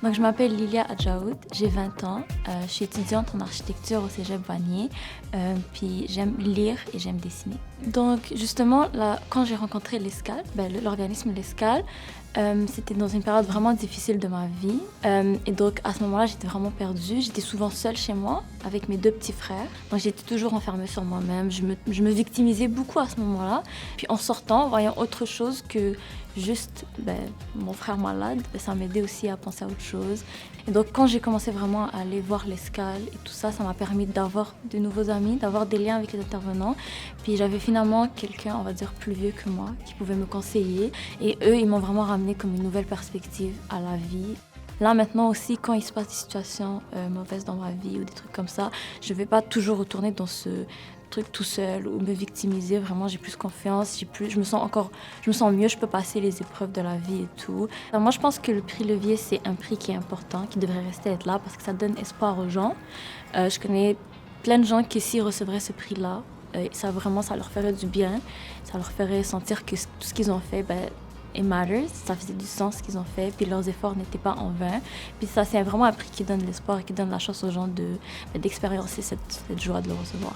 Donc, je m'appelle Lilia Adjaoud, j'ai 20 ans, je suis étudiante en architecture au Cégep Vanier, puis j'aime lire et j'aime dessiner. Donc, justement, là, quand j'ai rencontré l'Escale, l'organisme L'Escale, c'était dans une période vraiment difficile de ma vie. Et donc, à ce moment-là, j'étais vraiment perdue. J'étais souvent seule chez moi avec mes deux petits frères. Donc, j'étais toujours enfermée sur moi-même. Je me victimisais beaucoup à ce moment-là. Puis, en sortant, en voyant autre chose que juste mon frère malade, ça m'aidait aussi à penser à autre chose. Et donc, quand j'ai commencé vraiment à aller voir l'Escale et tout ça, ça m'a permis d'avoir de nouveaux amis, d'avoir des liens avec les intervenants. Puis, j'avais finalement quelqu'un, on va dire, plus vieux que moi, qui pouvait me conseiller. Et eux, ils m'ont vraiment ramené comme une nouvelle perspective à la vie. Là, maintenant aussi, quand il se passe des situations mauvaises dans ma vie ou des trucs comme ça, je ne vais pas toujours retourner dans ce truc tout seul ou me victimiser. Vraiment, j'ai plus confiance, je me sens mieux, je peux passer les épreuves de la vie et tout. Alors, moi, je pense que le prix Levier, c'est un prix qui est important, qui devrait rester être là parce que ça donne espoir aux gens. Je connais plein de gens qui, s'ils recevraient ce prix-là, ça leur ferait du bien, ça leur ferait sentir que tout ce qu'ils ont fait, it matters, ça faisait du sens ce qu'ils ont fait, puis leurs efforts n'étaient pas en vain. Puis ça, c'est vraiment un prix qui donne l'espoir et qui donne la chance aux gens d'expériencer cette joie de le recevoir.